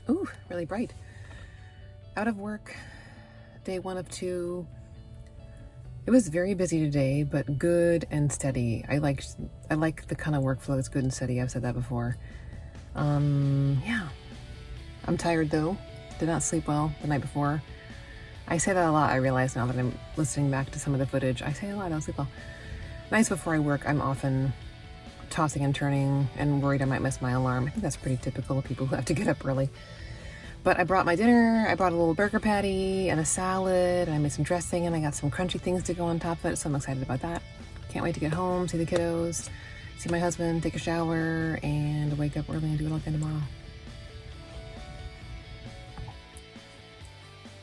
Ooh, really bright. Out of work, day 1 of 2. It was very busy today, but good and steady. I like the kind of workflow that's good and steady. I've said that before. Yeah. I'm tired though. Did not sleep well the night before. I say that a lot, I realize now that I'm listening back to some of the footage. I say a lot, I don't sleep well. Nights before I work, I'm often tossing and turning and worried I might miss my alarm. I think that's pretty typical of people who have to get up early. But I brought my dinner. I brought a little burger patty and a salad, and I made some dressing, and I got some crunchy things to go on top of it, so I'm excited about that. Can't wait to get home, see the kiddos, see my husband, take a shower, and wake up early and do it all again tomorrow.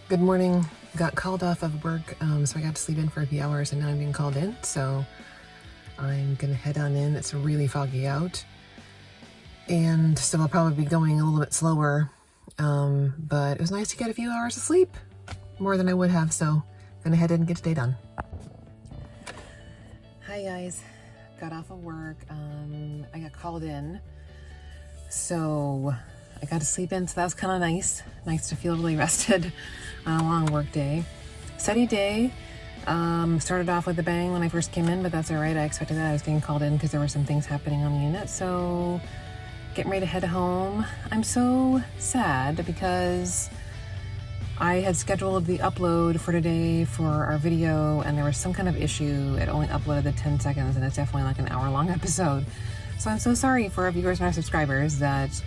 Good morning. Got called off of work, so I got to sleep in for a few hours, and now I'm being called in, so I'm gonna head on in. It's really foggy out, and so I'll probably be going a little bit slower. But it was nice to get a few hours of sleep, more than I would have, so I'm gonna head in and get today done. Hi guys, got off of work. I got called in, so I got to sleep in, so that was kind of nice. Nice to feel really rested on a long work day. Steady day. Started off with a bang when I first came in, but that's all right. I expected that. I was getting called in because there were some things happening on the unit, so getting ready to head home. I'm so sad because I had scheduled the upload for today for our video, and there was some kind of issue. It only uploaded the 10 seconds, and it's definitely like an hour-long episode. So I'm so sorry for our viewers and our subscribers that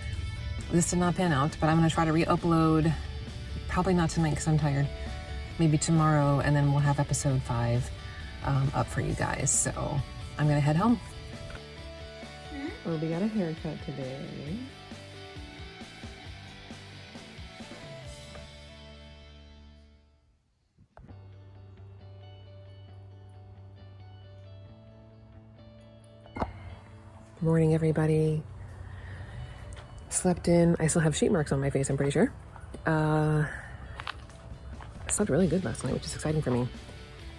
this did not pan out, but I'm going to try to re-upload, probably not tonight because I'm tired, maybe tomorrow, and then we'll have episode 5 up for you guys. So I'm going to head home. Well, we got a haircut today. Morning, everybody. Slept in. I still have sheet marks on my face, I'm pretty sure. I slept really good last night, which is exciting for me.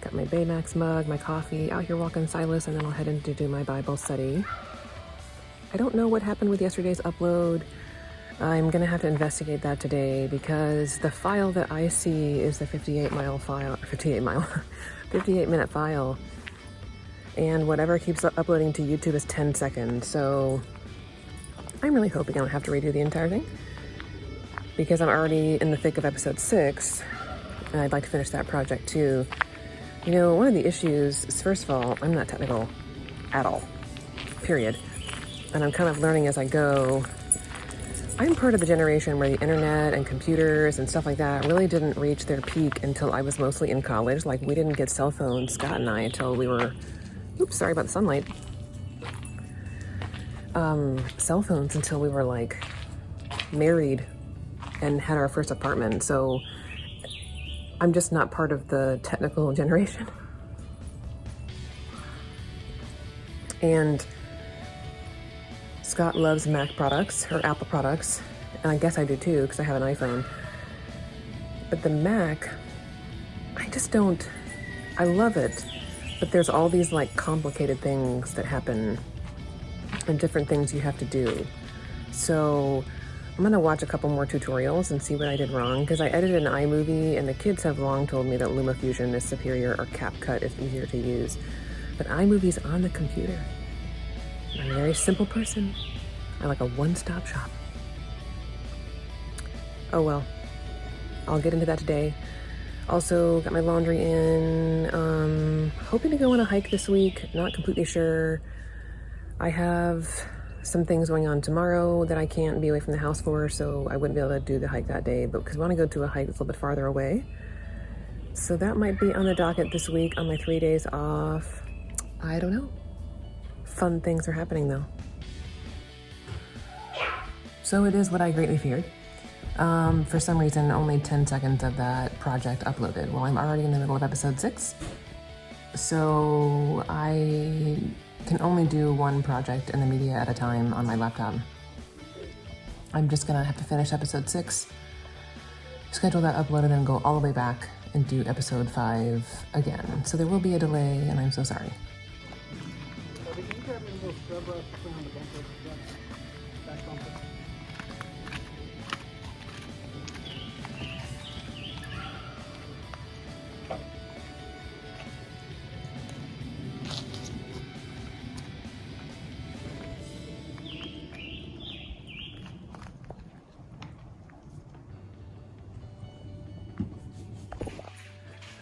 Got my Baymax mug, my coffee, out here walking Silas, and then I'll head in to do my Bible study. I don't know what happened with yesterday's upload. I'm gonna have to investigate that today because the file that I see is the 58 minute file. And whatever keeps uploading to YouTube is 10 seconds. So I'm really hoping I don't have to redo the entire thing because I'm already in the thick of episode 6 and I'd like to finish that project too. You know, one of the issues is, first of all, I'm not technical at all, period. And I'm kind of learning as I go. I'm part of the generation where the internet and computers and stuff like that really didn't reach their peak until I was mostly in college. Like, we didn't get cell phones, Scott and I, until we were, oops, sorry about the sunlight. Cell phones until we were like married and had our first apartment. So I'm just not part of the technical generation. And Scott loves Mac products, or Apple products, and I guess I do too, because I have an iPhone. But the Mac, I just don't, I love it, but there's all these like complicated things that happen and different things you have to do. So I'm gonna watch a couple more tutorials and see what I did wrong, because I edited an iMovie, and the kids have long told me that LumaFusion is superior or CapCut is easier to use. But iMovie's on the computer. I'm a very simple person. I like a one-stop shop. Oh well, I'll get into that today. Also got my laundry in. Hoping to go on a hike this week, not completely sure. I have some things going on tomorrow that I can't be away from the house for, so I wouldn't be able to do the hike that day, but because I want to go to a hike that's a little bit farther away. So that might be on the docket this week on my 3 days off. I don't know. Fun things are happening though. So it is what I greatly feared. For some reason, only 10 seconds of that project uploaded. Well, I'm already in the middle of episode 6. So I can only do one project in the media at a time on my laptop. I'm just gonna have to finish episode 6, schedule that upload, and then go all the way back and do episode 5 again. So there will be a delay, and I'm so sorry.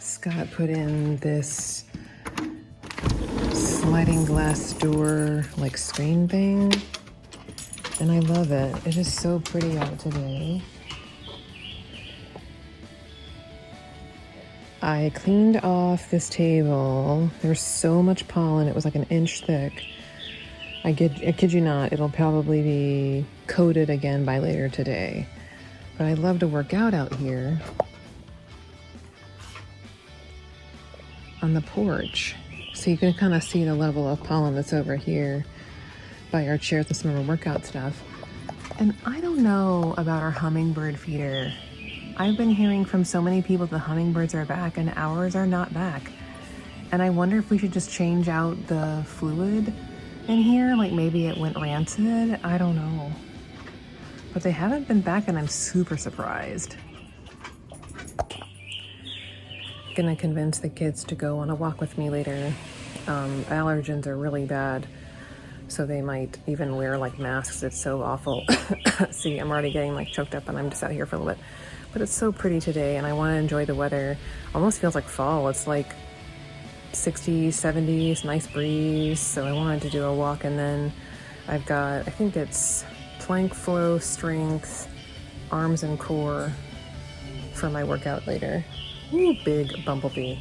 Scott put in this sliding glass door like screen thing, and I love it. It is so pretty out today. I cleaned off this table. There's so much pollen, it was like an inch thick. I kid you not, it'll probably be coated again by later today. But I love to work out here on the porch. So you can kind of see the level of pollen that's over here by our chairs and some of our workout stuff. And I don't know about our hummingbird feeder. I've been hearing from so many people the hummingbirds are back and ours are not back. And I wonder if we should just change out the fluid in here, like maybe it went rancid. I don't know. But they haven't been back and I'm super surprised. Gonna convince the kids to go on a walk with me later. Allergens are really bad, so they might even wear like masks. It's so awful. See, I'm already getting like choked up and I'm just out here for a little bit. But it's so pretty today and I want to enjoy the weather. Almost feels like fall. It's like 60s, 70s, nice breeze. So I wanted to do a walk, and then I've got, I think it's plank flow, strength, arms and core for my workout later. Ooh, big bumblebee.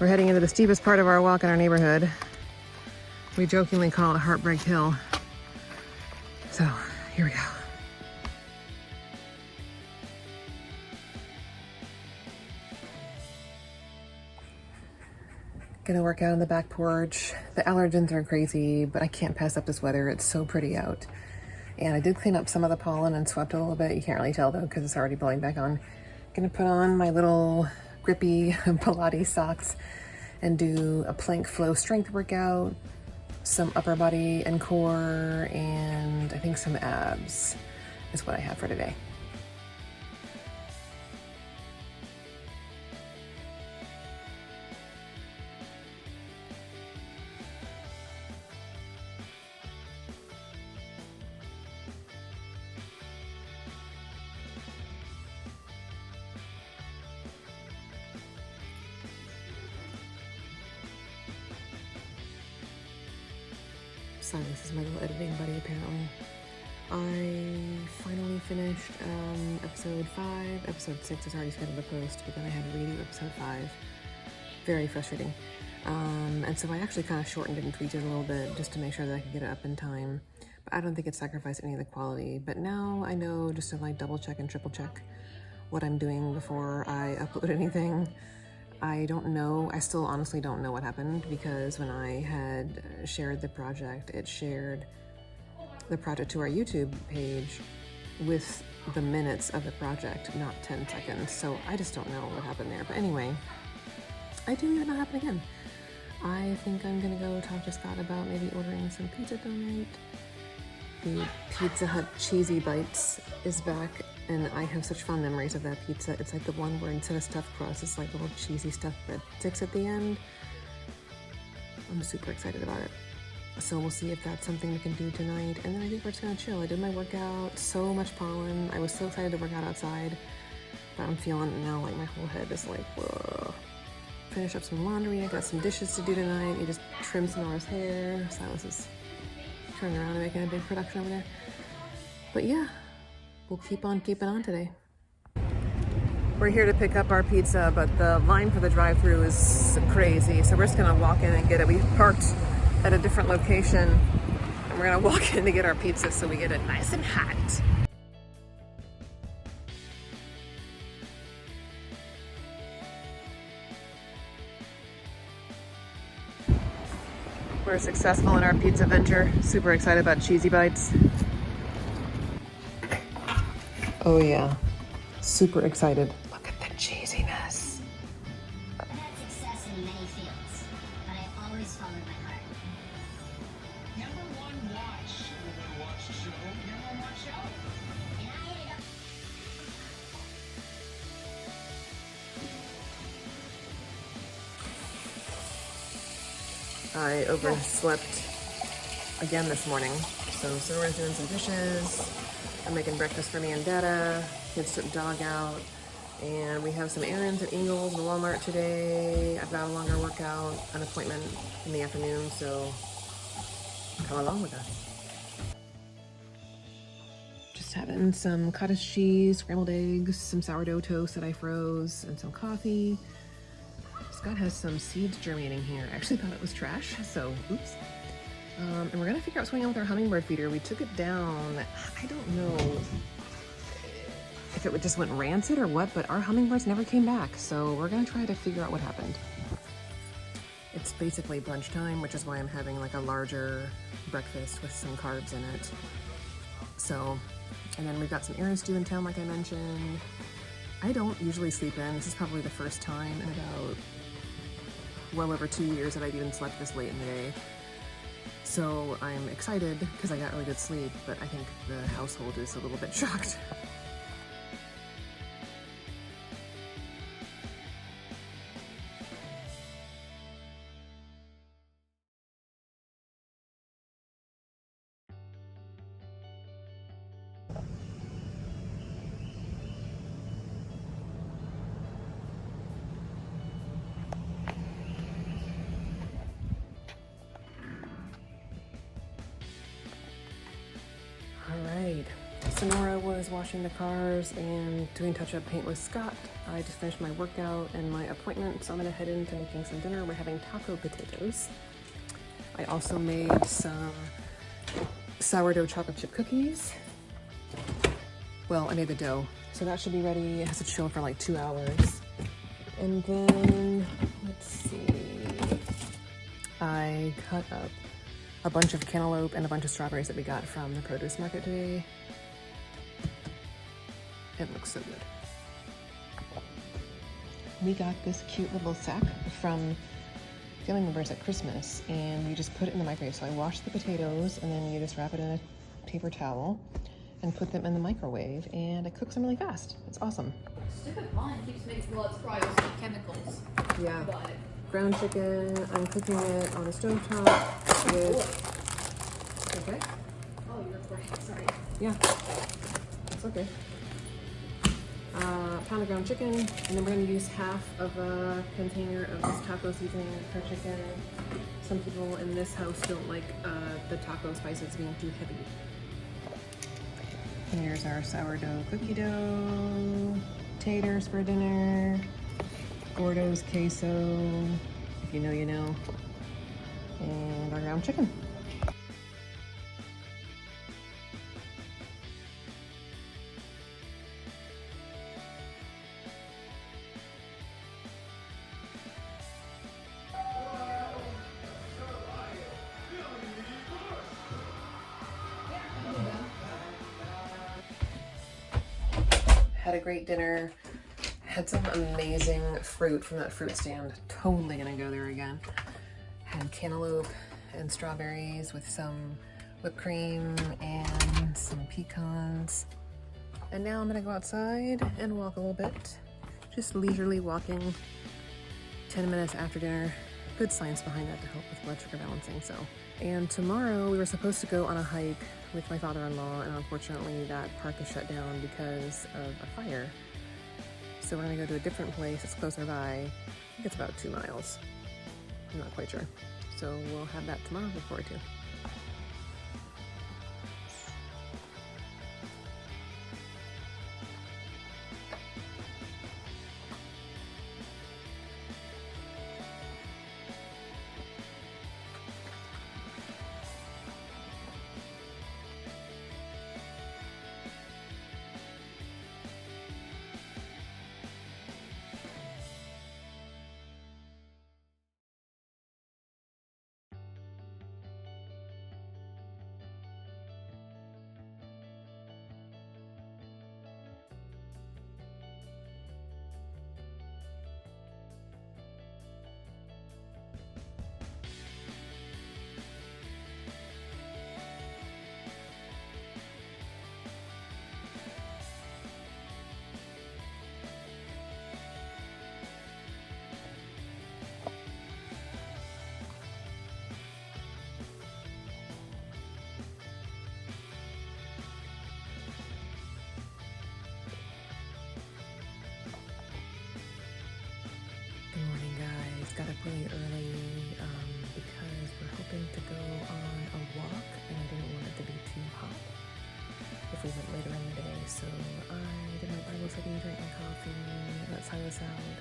We're heading into the steepest part of our walk in our neighborhood. We jokingly call it Heartbreak Hill. So, here we go. Gonna work out on the back porch. The allergens are crazy, but I can't pass up this weather. It's so pretty out. And I did clean up some of the pollen and swept a little bit. You can't really tell though, because it's already blowing back on. Gonna put on my little grippy Pilates socks and do a plank flow strength workout, some upper body and core, and I think some abs is what I have for today. Sorry, this is my little editing buddy apparently. I finally finished episode 5. Episode 6 is already scheduled to post, but then I had to redo episode 5. Very frustrating. And so I actually kind of shortened it and tweaked it a little bit just to make sure that I could get it up in time. But I don't think it sacrificed any of the quality. But now I know just to like double check and triple check what I'm doing before I upload anything. I don't know, I still honestly don't know what happened, because when I had shared the project, it shared the project to our YouTube page with the minutes of the project, not 10 seconds. So I just don't know what happened there. But anyway, I do need it not happen again. I think I'm gonna go talk to Scott about maybe ordering some pizza tonight. The Pizza Hut Cheesy Bites is back, and I have such fond memories of that pizza. It's like the one where instead of stuffed crust, it's like little cheesy stuffed breadsticks at the end. I'm super excited about it. So we'll see if that's something we can do tonight. And then I think we're just gonna chill. I did my workout, so much pollen. I was so excited to work out outside, but I'm feeling now like my whole head is like, whoa. Finish up some laundry. I got some dishes to do tonight. We just trimmed Sonora's hair. Silas is turning around and making a big production over there. But yeah, we'll keep on keeping on today. We're here to pick up our pizza, but the line for the drive-thru is crazy. So we're just gonna walk in and get it. We parked at a different location, and we're gonna walk in to get our pizza so we get it nice and hot. We're successful in our pizza venture. Super excited about Cheesy Bites. Oh yeah, super excited. Look at the cheesiness. I've had success in many fields, but I've always followed my heart. Number one watch show. Number one watch show. And I ended up I overslept again this morning. So Sonora's doing some dishes. I'm making breakfast for me and Dada. Kids took dog out. And we have some errands at Ingles and Walmart today. I've got a longer workout, an appointment in the afternoon, so come along with us. Just having some cottage cheese, scrambled eggs, some sourdough toast that I froze, and some coffee. Scott has some seeds germinating here. I actually thought it was trash, so oops. And we're gonna figure out what's going on with our hummingbird feeder. We took it down, I don't know if it just went rancid or what, but our hummingbirds never came back. So we're gonna try to figure out what happened. It's basically brunch time, which is why I'm having like a larger breakfast with some carbs in it. So, and then we've got some errands due in town, like I mentioned. I don't usually sleep in. This is probably the first time in about well over 2 years that I've even slept this late in the day. So I'm excited because I got really good sleep, but I think the household is a little bit shocked. Alright, Sonora was washing the cars and doing touch-up paint with Scott. I just finished my workout and my appointment, so I'm gonna head into making some dinner. We're having taco potatoes. I also made some sourdough chocolate chip cookies. Well, I made the dough, so that should be ready. It has to chill for like 2 hours. And then, let's see, I cut up a bunch of cantaloupe and a bunch of strawberries that we got from the produce market today. It looks so good. We got this cute little sack from family members at Christmas, and you just put it in the microwave. So I washed the potatoes, and then you just wrap it in a paper towel and put them in the microwave, and it cooks them really fast. It's awesome. Stupid pond keeps making, well, it's probably also chemicals. Yeah. But Ground chicken, I'm cooking it on the stovetop with, okay? oh, you're recording. Sorry. Yeah, it's okay. Pound of ground chicken, and then we're gonna use half of a container of this taco seasoning per chicken. Some people in this house don't like the taco spices being too heavy. Here's our sourdough cookie dough, taters for dinner, Gordo's queso, if you know, you know, and our ground chicken. Had a great dinner. Had some amazing fruit from that fruit stand. Totally gonna go there again. Had cantaloupe and strawberries with some whipped cream and some pecans. And now I'm gonna go outside and walk a little bit. Just leisurely walking 10 minutes after dinner. Good science behind that to help with blood sugar balancing, so. And tomorrow we were supposed to go on a hike with my father-in-law, and unfortunately that park is shut down because of a fire. So we're gonna go to a different place. It's closer by. I think it's about 2 miles. I'm not quite sure. So we'll have that tomorrow. Look forward to. really early because we're hoping to go on a walk, and I didn't want it to be too hot if we went later in the day. So I did my Bible study, drank my coffee, let Silas out,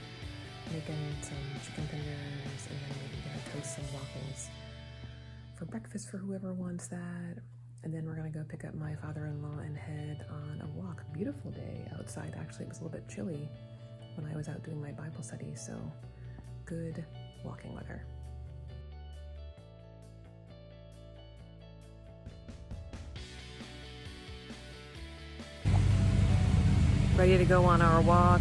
making some chicken tenders, and then maybe gonna toast some waffles for breakfast for whoever wants that. And then we're gonna go pick up my father-in-law and head on a walk. Beautiful day outside. Actually, it was a little bit chilly when I was out doing my Bible study, so good walking weather. Ready to go on our walk.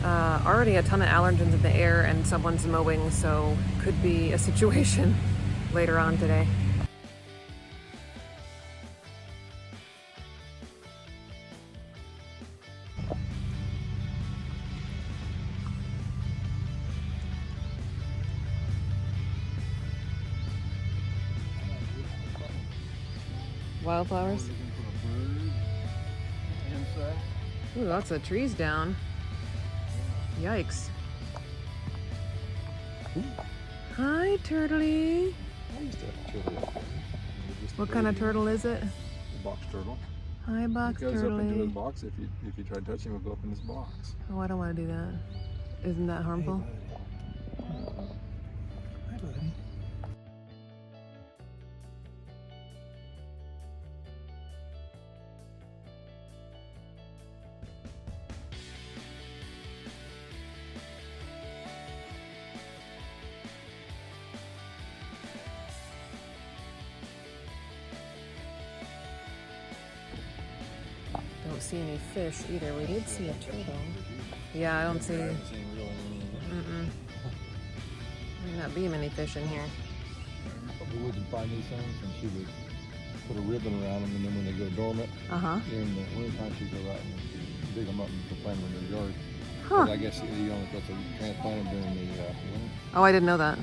Already a ton of allergens in the air and someone's mowing, so could be a situation later on today. Wildflowers. Ooh, lots of trees down. Yikes. Hi, turtley. I used to have a turtle up there. What kind of turtle is it? A box turtle. Hi, box He goes up into his turtley. box. If you try touching him, he'll go up in his box. Oh, I don't want to do that. Isn't that harmful? Hi, buddy. Don't see any fish either. We did see a turtle. Yeah, I don't see. Mm-mm. Might not be many fish in here. We wouldn't find these things, and she would put a ribbon around them, and then when they go dormant, during the winter time, she'd go out and dig them up and plant them in her yard. Huh. But I guess you only supposed to transplant them during the winter. Oh, I didn't know that.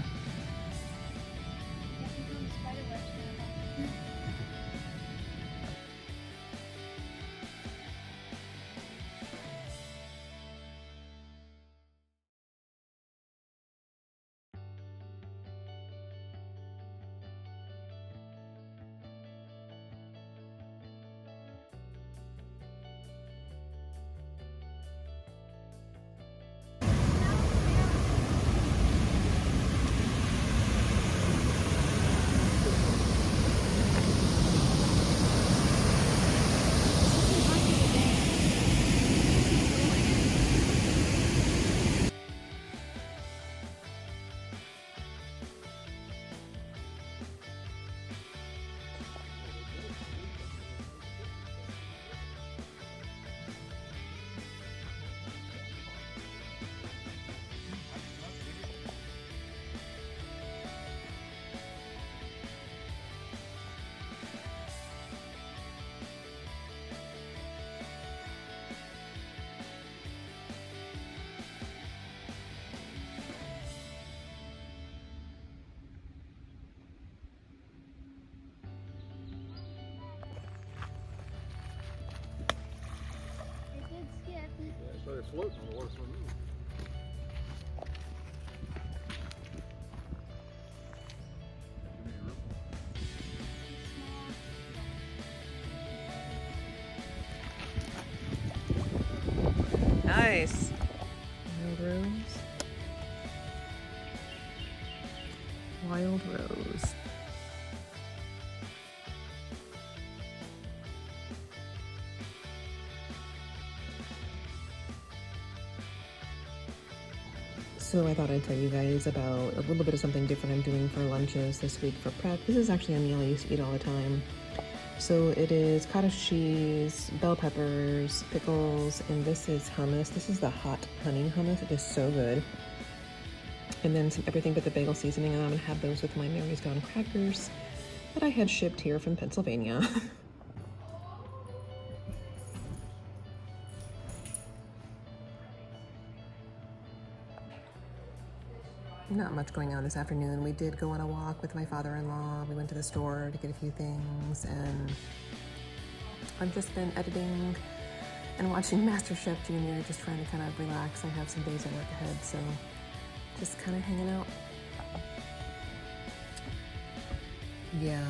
Yeah, so they're floating on the water, so move. Nice. Wild rose. Wild rose. So I thought I'd tell you guys about a little bit of something different I'm doing for lunches this week for prep. This is actually a meal I used to eat all the time. So it is cottage cheese, bell peppers, pickles, and this is hummus. This is the hot honey hummus. It is so good. And then some everything but the bagel seasoning, and I'm gonna have those with my Mary's Gone crackers that I had shipped here from Pennsylvania. Not much going on this afternoon. We did go on a walk with my father-in-law. We went to the store to get a few things, and I've just been editing and watching MasterChef Junior, just trying to kind of relax. I have some days of work ahead, so just kind of hanging out. Yeah.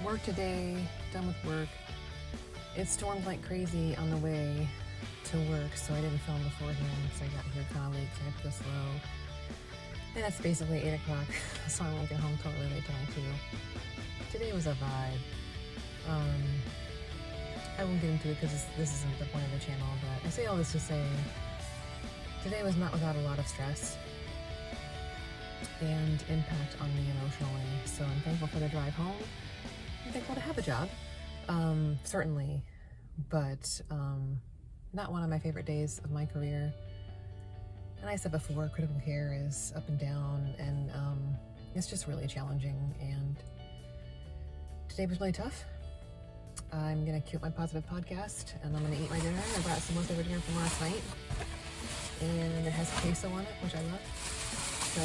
Work today, done with work. It stormed like crazy on the way to work, so I didn't film beforehand, so I got here kind of late, so I have to go slow. And it's basically 8 o'clock, so I won't get home till really late tonight too. Today was a vibe. I won't get into it because this isn't the point of the channel, but I say all this to say today was not without a lot of stress and impact on me emotionally. So I'm thankful for the drive home. I'm thankful to have a job, certainly, but not one of my favorite days of my career. And I said before, critical care is up and down, and it's just really challenging. And today was really tough. I'm gonna cue up my positive podcast, and I'm gonna eat my dinner. I brought some leftover dinner from last night, and it has queso on it, which I love. So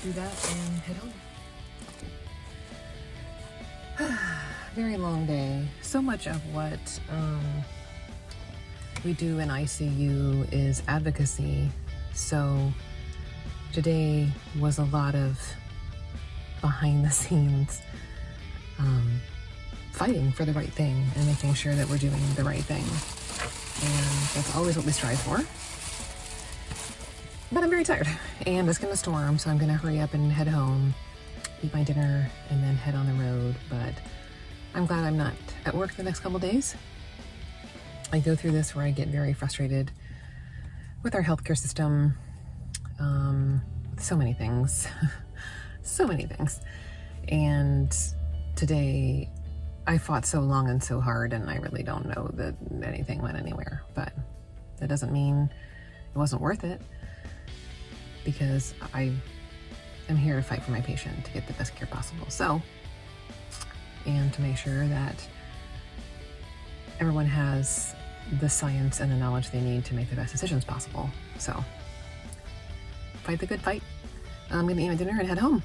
do that and head home. Very long day. So much of what we do in ICU is advocacy. So today was a lot of behind the scenes fighting for the right thing and making sure that we're doing the right thing. And that's always what we strive for. But I'm very tired and it's gonna storm, so I'm gonna hurry up and head home, eat my dinner, and then head on the road. But I'm glad I'm not at work the next couple days. I go through this where I get very frustrated with our healthcare system, so many things, so many things. And today I fought so long and so hard, and I really don't know that anything went anywhere, but that doesn't mean it wasn't worth it, because I am here to fight for my patient to get the best care possible. So, and to make sure that everyone has the science and the knowledge they need to make the best decisions possible. So, fight the good fight. I'm gonna eat my dinner and head home.